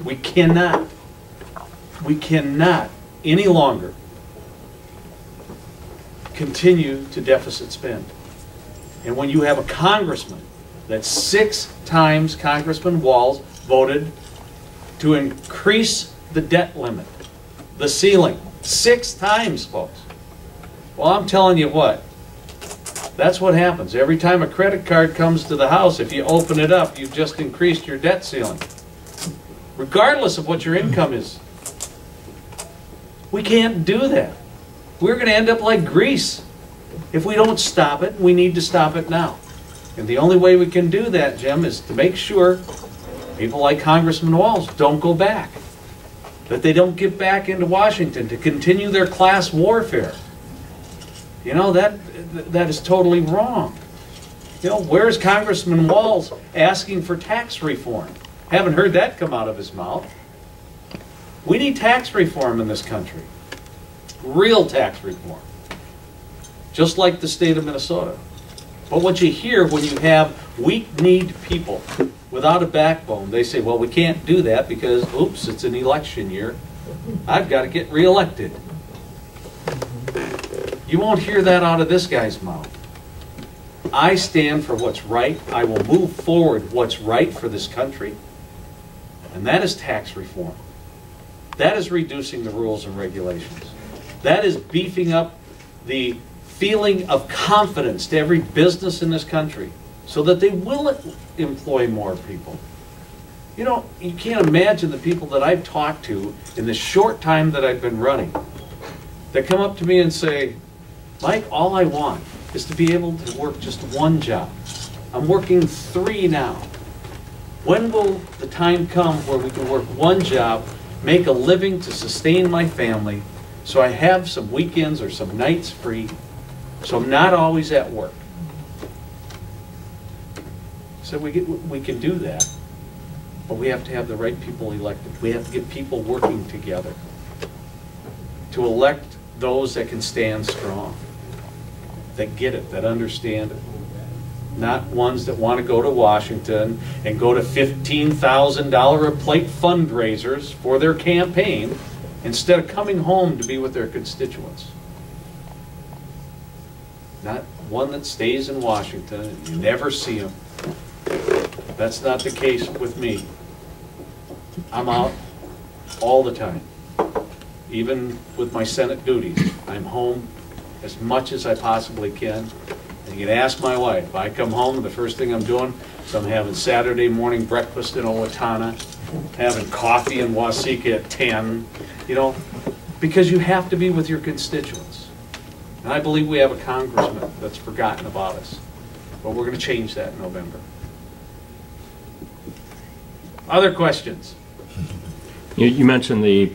We cannot any longer continue to deficit spend. And when you have a congressman that 6 times Congressman Walz voted to increase the debt limit, the ceiling, 6 times, folks. Well, I'm telling you what, that's what happens. Every time a credit card comes to the house, if you open it up, you've just increased your debt ceiling, regardless of what your income is. We can't do that. We're going to end up like Greece. If we don't stop it, we need to stop it now. And the only way we can do that, Jim, is to make sure people like Congressman Walz don't go back. That they don't get back into Washington to continue their class warfare. You know, that is totally wrong. You know, where's Congressman Walz asking for tax reform? Haven't heard that come out of his mouth. We need tax reform in this country. Real tax reform. Just like the state of Minnesota. But what you hear when you have weak-kneed people without a backbone, they say, well, we can't do that because, oops, it's an election year. I've got to get reelected. You won't hear that out of this guy's mouth. I stand for what's right. I will move forward what's right for this country. And that is tax reform. That is reducing the rules and regulations. That is beefing up the feeling of confidence to every business in this country so that they will employ more people. You know, you can't imagine the people that I've talked to in the short time that I've been running that come up to me and say, Mike, all I want is to be able to work just one job. I'm working 3 now. When will the time come where we can work one job, make a living to sustain my family, so I have some weekends or some nights free, so I'm not always at work? So we can do that, but we have to have the right people elected. We have to get people working together to elect those that can stand strong, that get it, that understand it. Not ones that want to go to Washington and go to $15,000 a plate fundraisers for their campaign instead of coming home to be with their constituents. Not one that stays in Washington and you never see them. That's not the case with me. I'm out all the time. Even with my Senate duties, I'm home as much as I possibly can. And you can ask my wife. I come home, the first thing I'm doing is I'm having Saturday morning breakfast in Owatonna, having coffee in Waseca at 10, you know, because you have to be with your constituents. And I believe we have a congressman that's forgotten about us. But we're going to change that in November. Other questions? You mentioned the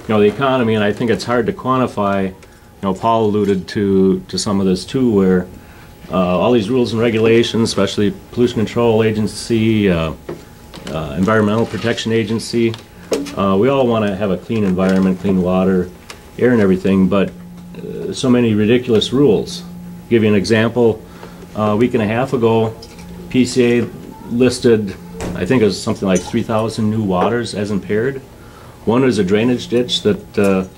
economy, and I think it's hard to quantify. Paul alluded to some of this too, where all these rules and regulations, especially Pollution Control Agency, Environmental Protection Agency, we all want to have a clean environment, clean water, air and everything, but so many ridiculous rules. I'll give you an example. A week and a half ago, PCA listed, I think it was something like 3,000 new waters as impaired. One is a drainage ditch that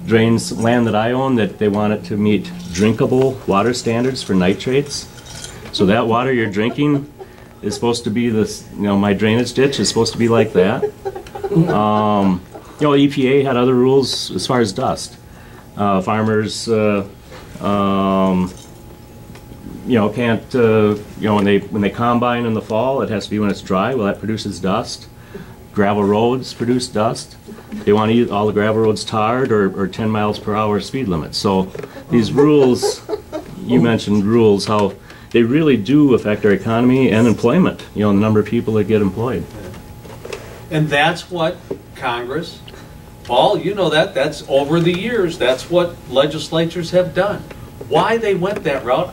drains land that I own, that they want it to meet drinkable water standards for nitrates. So that water you're drinking is supposed to be this, my drainage ditch is supposed to be like that. EPA had other rules as far as dust. Farmers, can't, when they combine in the fall, it has to be when it's dry. Well, that produces dust. Gravel roads produce dust. They want to use all the gravel roads tarred or 10 miles per hour speed limits. So these rules, you mentioned rules, how they really do affect our economy and employment, the number of people that get employed. And that's what Congress, Paul, you know that's over the years, that's what legislatures have done. Why they went that route,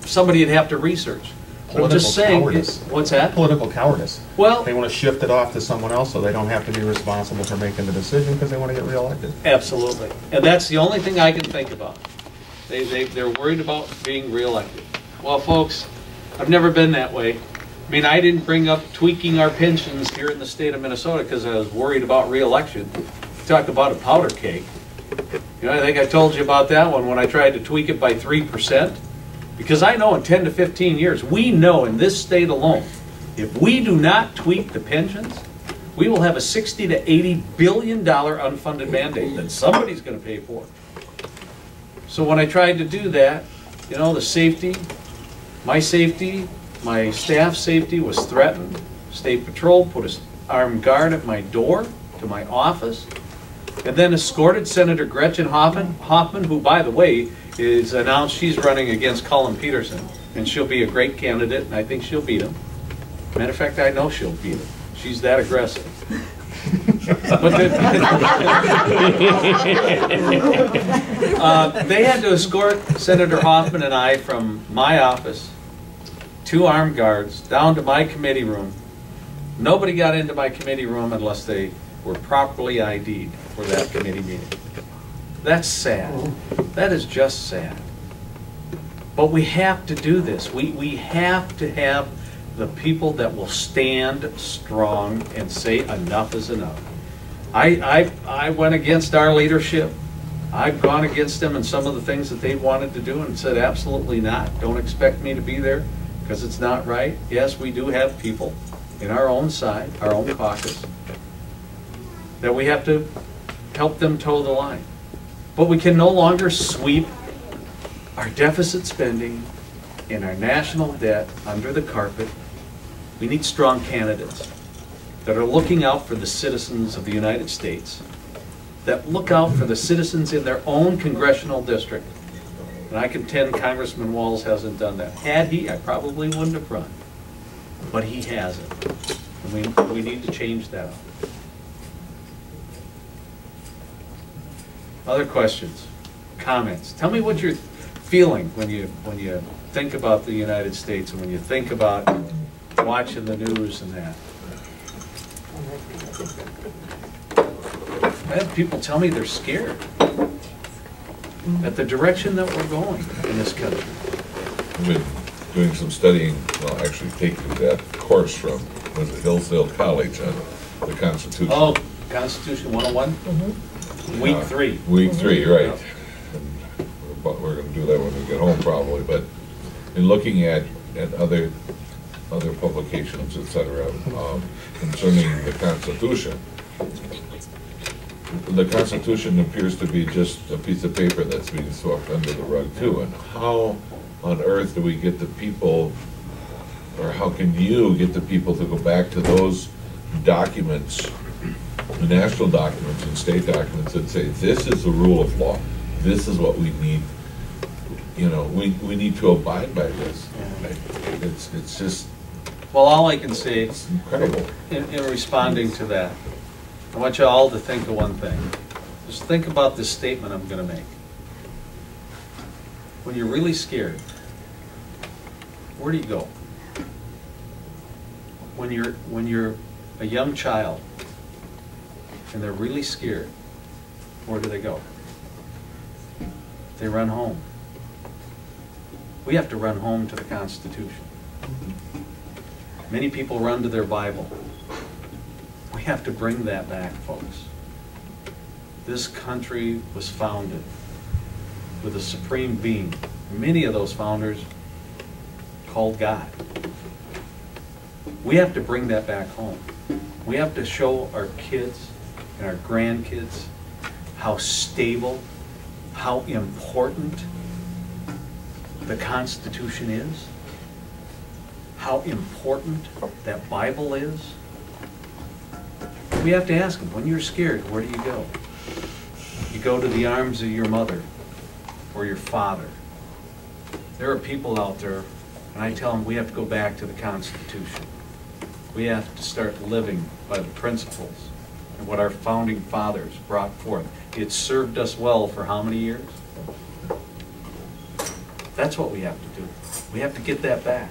somebody would have to research. Political just saying, cowardice. What's that? Political cowardice. Well, they want to shift it off to someone else so they don't have to be responsible for making the decision because they want to get reelected. Absolutely. And that's the only thing I can think about. They're worried about being reelected. Well, folks, I've never been that way. I mean, I didn't bring up tweaking our pensions here in the state of Minnesota because I was worried about re-election. Talk about a powder keg. You know, I think I told you about that one when I tried to tweak it by 3%. Because I know in 10 to 15 years, we know in this state alone, if we do not tweak the pensions, we will have a $60 to $80 billion unfunded mandate that somebody's going to pay for. So when I tried to do that, you know, the safety, my staff's safety was threatened. State Patrol put an armed guard at my door to my office, and then escorted Senator Gretchen Hoffman, who, by the way, is announced she's running against Cullen Peterson, and she'll be a great candidate, and I think she'll beat him. Matter of fact, I know she'll beat him. She's that aggressive. But they had to escort Senator Hoffman and I from my office, 2 armed guards, down to my committee room. Nobody got into my committee room unless they were properly ID'd for that committee meeting. That's sad. That is just sad. But we have to do this. We have to have the people that will stand strong and say enough is enough. I went against our leadership. I've gone against them in some of the things that they wanted to do and said absolutely not. Don't expect me to be there because it's not right. Yes, we do have people in our own side, our own caucus, that we have to help them toe the line. But we can no longer sweep our deficit spending and our national debt under the carpet. We need strong candidates that are looking out for the citizens of the United States, that look out for the citizens in their own congressional district. And I contend Congressman Walz hasn't done that. Had he, I probably wouldn't have run. But he hasn't. And we need to change that. Other questions, comments? Tell me what you're feeling when you think about the United States and when you think about watching the news and that. I have people tell me they're scared at the direction that we're going in this country. I've been doing some studying, well, actually taking that course from Hillsdale College on the Constitution. Oh, Constitution 101? Mm-hmm. Week 3. Week 3, right. And we're going to do that when we get home probably, but in looking at other publications, etc., concerning the Constitution, the Constitution appears to be just a piece of paper that's being swept under the rug too. And how on earth do we get the people, or how can you get the people to go back to those documents, the national documents and state documents, and say, this is the rule of law, this is what we need, you know, we need to abide by this. It's just, well, all I can say it's incredible. In responding to that, I want you all to think of one thing. Just think about this statement I'm going to make. When you're really scared, where do you go? When you're a young child and they're really scared, where do they go? They run home. We have to run home to the Constitution. Many people run to their Bible. We have to bring that back, folks. This country was founded with a supreme being. Many of those founders called God. We have to bring that back home. We have to show our kids and our grandkids how stable, how important the Constitution is, how important that Bible is. We have to ask them, when you're scared, where do you go? You go to the arms of your mother or your father. There are people out there, and I tell them we have to go back to the Constitution. We have to start living by the principles and what our founding fathers brought forth. It served us well for how many years? That's what we have to do. We have to get that back.